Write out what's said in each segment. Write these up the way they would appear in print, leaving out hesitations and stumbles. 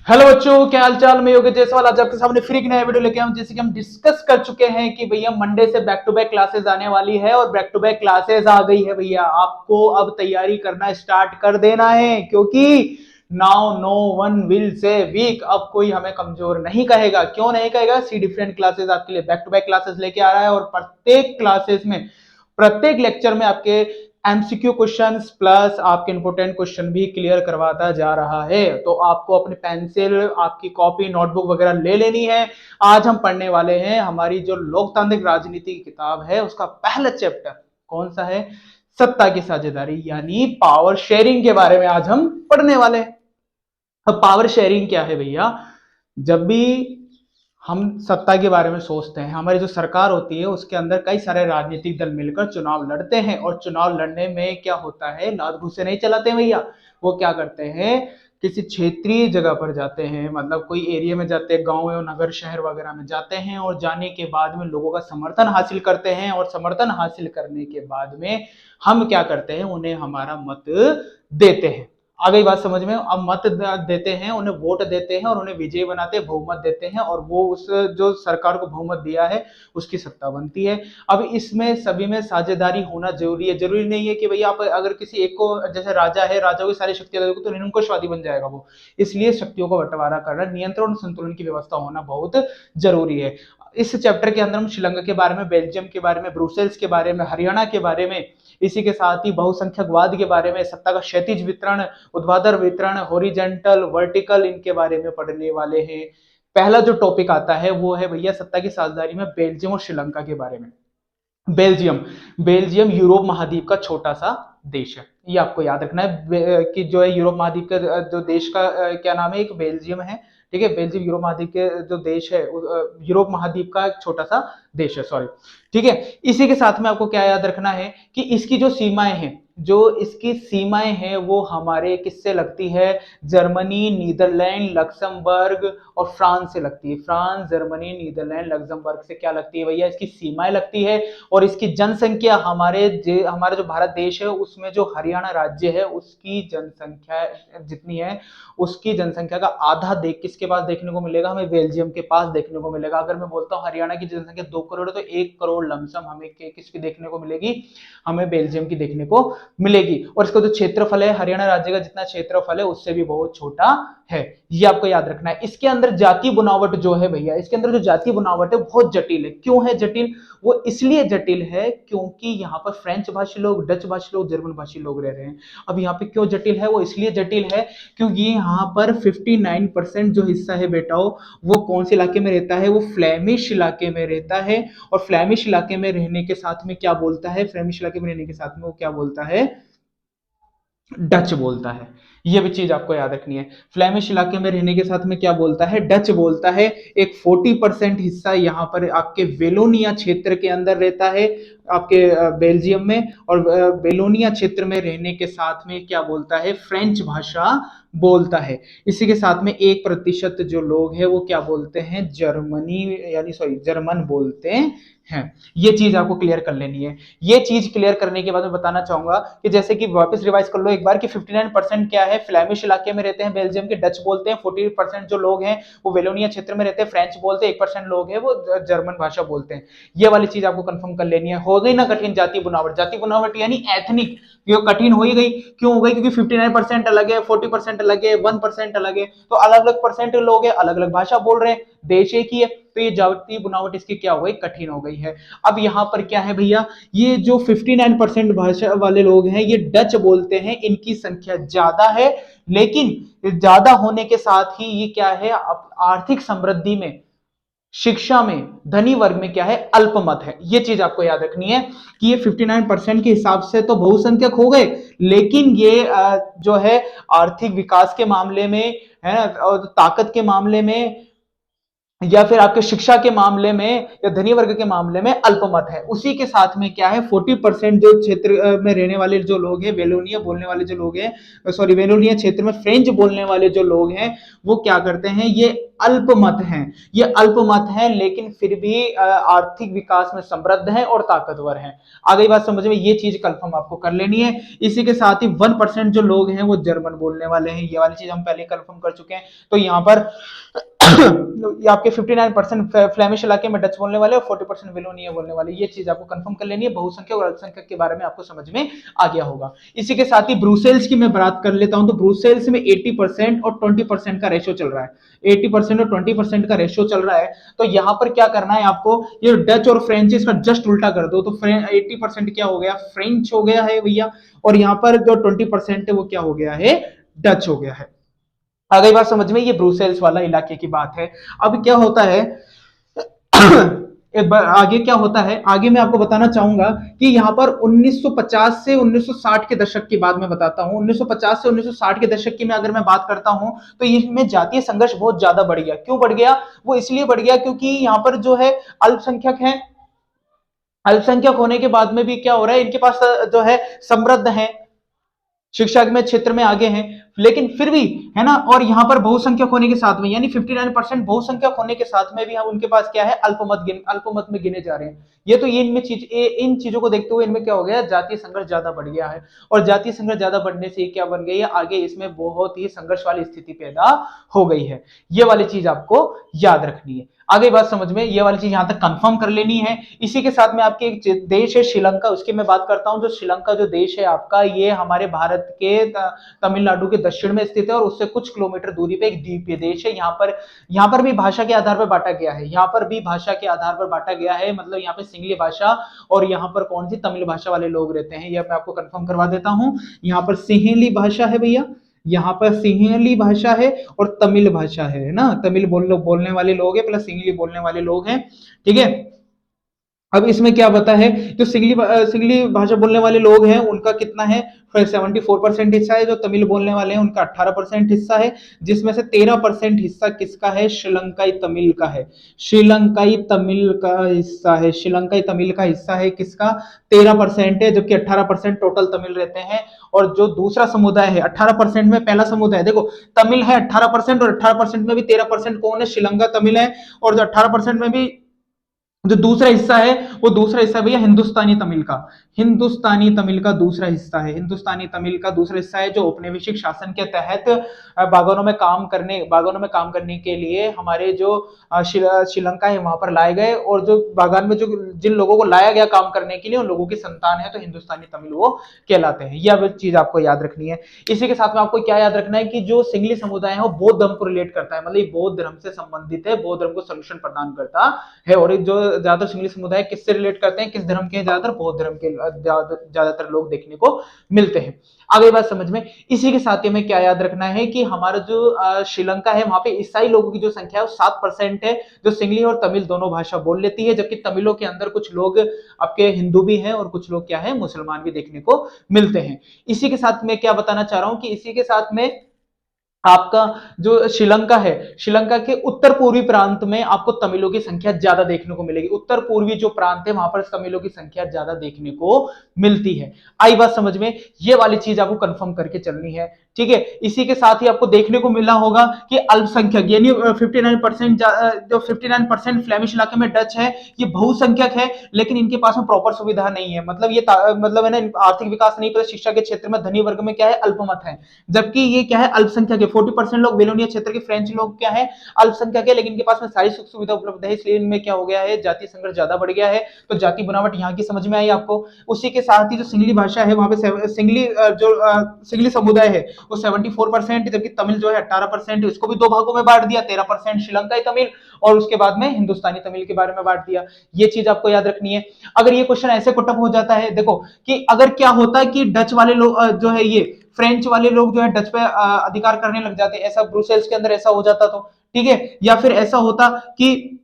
Hello बच्चों, क्या हाल चाल। मैं योगेश जायसवाल आज आपके सामने फिर एक नया वीडियो लेके आऊं। जैसे कि हम डिस्कस कर चुके हैं कि भैया मंडे से बैक टू बैक क्लासेस आने वाली है और बैक टू बैक क्लासेस आ गई है। भैया आपको अब तैयारी करना स्टार्ट कर देना है, क्योंकि now no one will say weak. अब कोई हमें कमजोर नहीं कहेगा। क्यों नहीं कहेगा? सी डिफरेंट क्लासेस आपके लिए बैक टू बैक क्लासेस लेके आ रहा है और प्रत्येक क्लासेस में, प्रत्येक लेक्चर में आपके एमसीक्यू क्वेश्चंस प्लस आपके इंपोर्टेंट क्वेश्चन भी क्लियर करवाता जा रहा है। तो आपको अपनी पेंसिल, आपकी कॉपी, नोटबुक वगैरह ले लेनी है। आज हम पढ़ने वाले हैं हमारी जो लोकतांत्रिक राजनीति की किताब है उसका पहला चैप्टर। कौन सा है? सत्ता की साझेदारी, यानी पावर शेयरिंग के बारे में आज हम पढ़ने वाले हैं। अब पावर शेयरिंग क्या है भैया? जब भी हम सत्ता के बारे में सोचते हैं, हमारी जो सरकार होती है उसके अंदर कई सारे राजनीतिक दल मिलकर चुनाव लड़ते हैं और चुनाव लड़ने में क्या होता है, लात घूंसे नहीं चलाते हैं भैया। वो क्या करते हैं, किसी क्षेत्रीय जगह पर जाते हैं, मतलब कोई एरिया में जाते हैं, गांव या नगर शहर वगैरह में जाते हैं और जाने के बाद में लोगों का समर्थन हासिल करते हैं और समर्थन हासिल करने के बाद में हम क्या करते हैं, उन्हें हमारा मत देते हैं। आ गई बात समझ में? अब मत देते हैं, उन्हें वोट देते हैं और उन्हें विजयी बनाते हैं, बहुमत देते हैं और वो उस जो सरकार को बहुमत दिया है उसकी सत्ता बनती है। अब इसमें सभी में साझेदारी होना जरूरी है। जरूरी नहीं है कि भैया आप अगर किसी एक को, जैसे राजा है, राजा की सारी शक्तियां दे दोगे तो निरंकुशवादी बन जाएगा वो। इसलिए शक्तियों का बंटवारा करना, नियंत्रण और संतुलन की व्यवस्था होना बहुत जरूरी है। इस चैप्टर के अंदर हम श्रीलंका के बारे में, बेल्जियम के बारे में, ब्रुसेल्स के बारे में, हरियाणा के बारे में, इसी के साथ ही बहुसंख्यकवाद के बारे में, सत्ता का क्षैतिज वितरण, ऊर्ध्वाधर वितरण, हॉरिजेंटल, वर्टिकल, इनके बारे में पढ़ने वाले हैं। पहला जो टॉपिक आता है वो है भैया सत्ता की साझेदारी में बेल्जियम और श्रीलंका के बारे में। बेल्जियम, बेल्जियम यूरोप महाद्वीप का छोटा सा देश है। ये आपको याद रखना है कि जो है यूरोप महाद्वीप का जो देश का क्या नाम है, एक बेल्जियम है। ठीक है, बेल्जियम यूरोप महाद्वीप के जो देश है, यूरोप महाद्वीप का एक छोटा सा देश है, सॉरी। ठीक है, इसी के साथ में आपको क्या याद रखना है कि इसकी जो सीमाएं हैं, जो इसकी सीमाएं हैं वो हमारे किससे लगती है? जर्मनी, नीदरलैंड, लक्समबर्ग और फ्रांस से लगती है। फ्रांस, जर्मनी, नीदरलैंड, लक्समबर्ग से क्या लगती है भैया? इसकी सीमाएं लगती है। और इसकी जनसंख्या हमारा जो भारत देश है उसमें जो हरियाणा राज्य है उसकी जनसंख्या जितनी है, उसकी जनसंख्या का आधा देख किसके पास देखने को मिलेगा? हमें बेल्जियम के पास देखने को मिलेगा। अगर मैं बोलता हूँ हरियाणा की जनसंख्या 2 करोड़ है तो 1 करोड़ लमसम हमें किसकी देखने को मिलेगी? हमें बेल्जियम की देखने को मिलेगी। और इसका जो क्षेत्रफल है, हरियाणा राज्य का जितना क्षेत्रफल है उससे भी बहुत छोटा है। ये आपको याद रखना है। इसके अंदर जाति बुनावट जो है भैया, इसके अंदर जो जाति बुनावट है बहुत जटिल है। क्यों है जटिल? वो इसलिए जटिल है क्योंकि यहाँ पर फ्रेंच भाषी लोग, डच भाषी लोग, जर्मन भाषी लोग रह रहे हैं। अब यहाँ पे क्यों जटिल है? वो इसलिए जटिल है क्योंकि यहाँ पर 59% जो हिस्सा है बेटाओ, वो कौन से इलाके में रहता है? वो फ्लैमिश इलाके में रहता है। और फ्लैमिश इलाके में रहने के साथ में क्या बोलता है? फ्लैमिश इलाके में रहने के साथ में वो क्या बोलता है? डच बोलता है। ये भी चीज आपको याद रखनी है। फ्लैमिश इलाके में रहने के साथ में क्या बोलता है? डच बोलता है। एक 40% हिस्सा यहाँ पर आपके वेलोनिया क्षेत्र के अंदर रहता है, आपके बेल्जियम में। और बेलोनिया क्षेत्र में रहने के साथ में क्या बोलता है? फ्रेंच भाषा बोलता है। इसी के साथ में 1% जो लोग हैं वो क्या बोलते हैं? जर्मनी, यानी सॉरी, जर्मन बोलते हैं। ये चीज आपको क्लियर कर लेनी है। ये चीज क्लियर करने के बाद मैं बताना चाहूंगा कि जैसे कि वापस रिवाइज कर लो एक बार कि 59% क्या है? फ्लैमिश इलाके में रहते हैं बेल्जियम के, डच बोलते हैं। 40% जो लोग हैं वो वेलोनिया क्षेत्र में रहते हैं, फ्रेंच बोलते हैं। 1% लोग हैं वो जर्मन भाषा बोलते हैं। ये वाली चीज आपको कंफर्म कर लेनी है। हो गई ना कठिन? जाति बुनावट, जाति बुनावट यानी एथनिक, ये कठिन हो ही गई। क्यों हो गई? क्योंकि 59% अलग है, 40% अलग है, 1% अलग है, तो अलग अलग परसेंट लोग हैं, अलग अलग भाषा बोल रहे हैं, देश एक ही है, तो ये जाति बुनावट इसकी क्या हो गई? कठिन हो गई है। अब यहां पर क्या है भैया, ये जो 59% भाषा वाले लोग हैं ये डच बोलते हैं, इनकी संख्या ज्यादा है। लेकिन ज्यादा होने के साथ ही ये क्या है, आर्थिक समृद्धि में, शिक्षा में, धनी वर्ग में क्या है? अल्पमत है। ये चीज आपको याद रखनी है कि ये 59% के हिसाब से तो बहुसंख्यक हो गए, लेकिन ये जो है आर्थिक विकास के मामले में, है ना, और ताकत के मामले में, या फिर आपके शिक्षा के मामले में या धनी वर्ग के मामले में अल्पमत है। उसी के साथ में क्या है 40% जो क्षेत्र में रहने वाले जो लोग हैं, वेलोनिया बोलने वाले जो लोग हैं, सॉरी वेलोनिया क्षेत्र में फ्रेंच बोलने वाले जो लोग हैं, वो क्या करते हैं, ये अल्पमत हैं। ये अल्पमत हैं लेकिन फिर भी आर्थिक विकास में समृद्ध हैं और ताकतवर हैं। आ गई बात समझ में, ये चीज कंफर्म आपको कर लेनी है। इसी के साथ ही 1% जो लोग हैं वो जर्मन बोलने वाले हैं, ये वाली चीज हम पहले कंफर्म कर चुके हैं। तो यहाँ पर आपके 59% फ्लेमिश इलाके में डच बोलने वाले और 40% विलोनिया बोलने वाले, ये चीज आपको कंफर्म कर लेनी है। बहुसंख्यक और अल्पसंख्यक के बारे में आपको समझ में आ गया होगा। इसी के साथ ही ब्रुसेल्स की मैं बात कर लेता हूं, तो ब्रुसेल्स में 80% और 20% का रेशियो चल रहा है। 80% और 20% का रेशियो चल रहा है। तो यहां पर क्या करना है आपको, ये डच और फ्रेंच इसका जस्ट उल्टा कर दो, तो 80% क्या हो गया, फ्रेंच हो गया है भैया, और यहां पर जो 20% है वो क्या हो गया है, डच हो गया है। आ गई बात समझ में, ये ब्रुसेल्स वाला इलाके की बात है। अब क्या होता है एक बार आगे क्या होता है, आगे मैं आपको बताना चाहूंगा कि यहां पर 1950 से 1960 के दशक की बात मैं बताता हूं। 1950 से 1960 के दशक की मैं अगर मैं बात करता हूं, तो इसमें जातीय संघर्ष बहुत ज्यादा बढ़ गया। क्यों बढ़ गया, वो इसलिए बढ़ गया क्योंकि यहां पर जो है अल्पसंख्यक है, अल्पसंख्यक होने के बाद में भी क्या हो रहा है, इनके पास जो है समृद्ध है, शिक्षा में क्षेत्र में आगे हैं, लेकिन फिर भी है ना, और यहां पर बहुसंख्यक होने के साथ में यानी 59% बहुसंख्यक होने के साथ में भी हम उनके पास क्या है, अल्पमत में गिने जा रहे हैं। ये तो ये इनमें इन चीजों को देखते हुए इनमें क्या हो गया, जातीय संघर्ष ज्यादा बढ़ गया है। और जातीय संघर्ष ज्यादा बढ़ने से क्या बन गई है, आगे इसमें बहुत ही संघर्ष वाली स्थिति पैदा हो गई है। ये वाली चीज आपको याद रखनी है। आगे बात समझ में, ये वाली चीज यहां तक कंफर्म कर लेनी है। इसी के साथ में आपके एक देश है श्रीलंका, उसकी मैं बात करता हूं। जो श्रीलंका जो देश है आपका, ये हमारे भारत के तमिलनाडु के दक्षिण में स्थित है और उससे कुछ किलोमीटर दूरी पे एक द्वीपीय देश है। यहाँ पर भी भाषा के आधार पर बांटा गया है, यहाँ पर भी भाषा के आधार पर बांटा गया है, मतलब यहाँ पे सिंगली भाषा, और यहाँ पर कौन सी तमिल भाषा वाले लोग रहते हैं, यह मैं आपको कंफर्म करवा देता हूँ। यहाँ पर सिंहली भाषा है भैया, यहाँ पर सिंहली भाषा है और तमिल भाषा है ना, तमिल बोलने वाले लोग हैं प्लस सिंहली बोलने वाले लोग हैं, ठीक है। अब इसमें क्या बता है, जो सिंगली भाषा बोलने वाले लोग हैं उनका कितना है, 74% हिस्सा है। जो तमिल बोलने वाले हैं उनका 18% हिस्सा है, जिसमें से 13% हिस्सा किसका है, श्रीलंकाई तमिल का है। श्रीलंकाई तमिल का हिस्सा है, श्रीलंकाई तमिल का हिस्सा है किसका, 13% है, जबकि 18% टोटल तमिल रहते हैं। और जो दूसरा समुदाय है 18% में, पहला समुदाय देखो तमिल है 18% और 18% में भी 13% कौन है, श्रीलंका तमिल है। और जो 18% में भी जो दूसरा हिस्सा है, वो दूसरा हिस्सा भैया हिंदुस्तानी तमिल का, हिंदुस्तानी तमिल का दूसरा हिस्सा है, हिंदुस्तानी तमिल का दूसरा हिस्सा है, जो औपनिवेशिक शासन के तहत बागानों में काम करने के लिए हमारे जो श्रीलंका है वहां पर लाए गए, और जो बागान में जो जिन लोगों को लाया गया काम करने के लिए उन लोगों की संतान है, तो हिंदुस्तानी तमिल वो कहलाते हैं। यह चीज आपको याद रखनी है। इसी के साथ में आपको क्या याद रखना है कि जो सिंगली समुदाय है वो बौद्ध धर्म को रिलेट करता है, मतलब ये बौद्ध धर्म से संबंधित है, बौद्ध धर्म को संरक्षण प्रदान करता है। और जो ज्यादातर सिंगली समुदाय किससे रिलेट करते हैं, किस धर्म के, ज्यादातर बौद्ध धर्म के ज्यादातर लोग देखने को मिलते हैं। आगे बात समझ में। इसी के साथ ही हमें क्या याद रखना है कि हमारा जो श्रीलंका है वहां पे ईसाई लोगों की जो संख्या है वो 7% है, जो सिंगली और तमिल दोनों भाषा बोल लेती है, जबकि तमिलों के अंदर कुछ लोग आपके हिंदू भी हैं और कुछ लोग क्या है, मुसलमान भी देखने को मिलते हैं। इसी के साथ में क्या बताना चाह रहा हूं कि इसी के साथ में आपका जो श्रीलंका है, श्रीलंका के उत्तर पूर्वी प्रांत में आपको तमिलों की संख्या ज्यादा देखने को मिलेगी। उत्तर पूर्वी जो प्रांत है वहां पर तमिलों की संख्या ज्यादा देखने को मिलती है। आई बात समझ में, ये वाली चीज आपको कंफर्म करके चलनी है, ठीक है। इसी के साथ ही आपको देखने को मिला होगा कि अल्पसंख्यक यानी 59%, जो 59% फ्लेमिश इलाके में डच है, ये बहुसंख्यक है, लेकिन इनके पास में प्रॉपर सुविधा नहीं है, मतलब ये मतलब है ना, आर्थिक विकास नहीं, पर शिक्षा के क्षेत्र में धनी वर्ग में क्या है, अल्पमत है। जबकि ये क्या है, अल्पसंख्यक है। 40% लोग वेलोनिया क्षेत्र के फ्रेंच लोग क्या है, अल्पसंख्यक है, लेकिन इनके पास में सारी सुख सुविधा उपलब्ध है, इसलिए इनमें क्या हो गया है, जातीय संघर्ष ज्यादा बढ़ गया है। तो जाति बनावट यहाँ की समझ में आई आपको। उसी के साथ ही जो सिंगली भाषा है वहां पे सिंगली समुदाय है वो 74%, जबकि तमिल जो है 18%, इसको भी दो भागों में बांट दिया, 13% श्रीलंकाई तमिल और उसके बाद में हिंदुस्तानी तमिल के बारे में बांट दिया। ये चीज आपको याद रखनी है। अगर ये क्वेश्चन ऐसे पुटअप हो जाता है, देखो कि अगर क्या होता है कि डच वाले लोग जो है, ये फ्रेंच वाले लोग जो है डच पे अधिकार करने लग जाते, ऐसा ब्रुसेल्स के अंदर ऐसा हो जाता तो ठीक है। या फिर ऐसा होता कि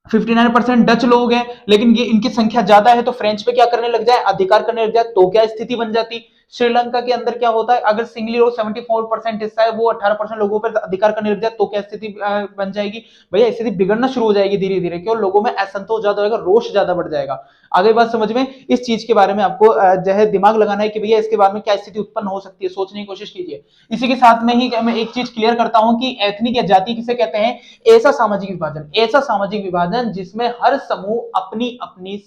59% डच लोग हैं, लेकिन ये इनकी संख्या ज्यादा है, तो फ्रेंच पे क्या करने लग जाए, अधिकार करने लग जाए, तो क्या स्थिति बन जाती, श्रीलंका के अंदर क्या होता है, अगर सिंगली रो 74% हिस्सा है वो 18% लोगों पर अधिकार करने लग जाए तो क्या स्थिति बन जाएगी भैया, स्थिति बिगड़ना शुरू हो जाएगी धीरे धीरे, क्यों, लोगों में असंतोष ज्यादा होगा, रोष ज्यादा बढ़ जाएगा। आगे बात समझ में, इस चीज के बारे में आपको जो है दिमाग लगाना है कि भैया इसके बारे में क्या स्थिति उत्पन्न हो सकती है, सोचने की कोशिश कीजिए। इसी के साथ में ही मैं एक चीज क्लियर करता हूं कि एथनिक या जाति किसे कहते हैं, ऐसा सामाजिक विभाजन, ऐसा सामाजिक विभाजन जिसमें हर समूह अपनी अपनी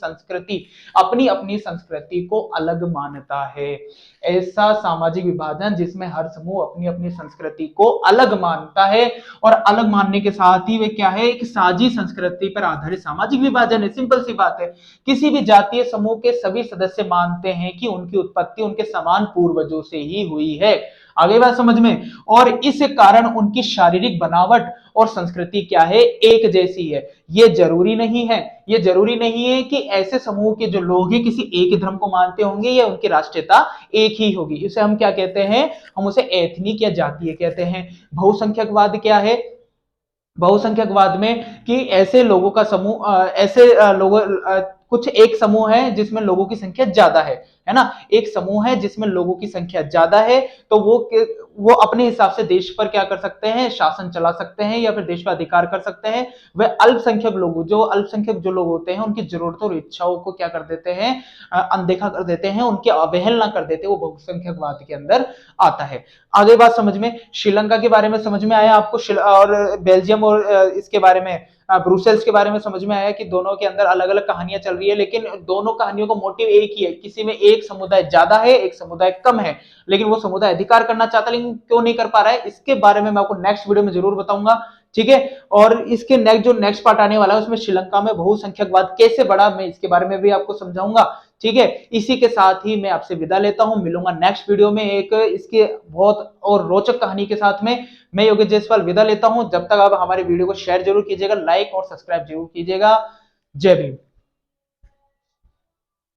संस्कृति को अलग मानता है, ऐसा सामाजिक विभाजन जिसमें हर समूह अपनी अपनी संस्कृति को अलग मानता है, और अलग मानने के साथ ही वे क्या है, एक साझी संस्कृति पर आधारित सामाजिक विभाजन है। सिंपल सी बात है, किसी भी जातीय समूह के सभी सदस्य मानते हैं कि उनकी उत्पत्ति उनके समान पूर्वजों से ही हुई है। आगे बात समझ में, और इस कारण उनकी शारीरिक बनावट और संस्कृति क्या है, एक जैसी है। ये जरूरी नहीं है, ये जरूरी नहीं है कि ऐसे समूह के जो लोग हैं किसी एक धर्म को मानते होंगे या उनकी राष्ट्रीयता एक ही होगी। इसे हम क्या कहते हैं, हम उसे एथनिक या जातीय कहते हैं। बहुसंख्यकवाद क्या है, बहुसंख्यकवाद में कि ऐसे लोगों का समूह ऐसे लोगों कुछ एक समूह है जिसमें लोगों की संख्या ज्यादा है ना, एक समूह है जिसमें लोगों की संख्या ज्यादा है, तो वो अपने हिसाब से देश पर क्या कर सकते हैं, शासन चला सकते हैं या फिर देश पर अधिकार कर सकते हैं। वह अल्पसंख्यक लोग, जो अल्पसंख्यक जो लोग होते हैं उनकी जरूरतों और इच्छाओं को क्या कर देते हैं, अनदेखा कर देते हैं, उनकी अवहेलना कर देते हैं, वो बहुसंख्यकवाद के अंदर आता है। आगे बात समझ में, श्रीलंका के बारे में समझ में आया आपको, और बेल्जियम और इसके बारे में, ब्रुसेल्स के बारे में समझ में आया कि दोनों के अंदर अलग अलग कहानियां चल रही है, लेकिन दोनों कहानियों का मोटिव एक ही है, किसी में एक समुदाय ज्यादा है एक समुदाय कम है, लेकिन वो समुदाय अधिकार करना चाहता है लेकिन क्यों नहीं कर पा रहा है, इसके बारे में मैं आपको नेक्स्ट वीडियो में जरूर बताऊंगा। ठीक है, और इसके नेक्स्ट पार्ट आने वाला है उसमें श्रीलंका में बहुसंख्यकवाद कैसे बढ़ा, मैं इसके बारे में भी आपको समझाऊंगा। ठीक है, इसी के साथ ही मैं आपसे विदा लेता हूं, मिलूंगा नेक्स्ट वीडियो में एक इसके बहुत और रोचक कहानी के साथ में। मैं योगेश जायसवाल विदा लेता हूं, जब तक आप हमारे वीडियो को शेयर जरूर कीजिएगा, लाइक और सब्सक्राइब जरूर कीजिएगा। जय भीम।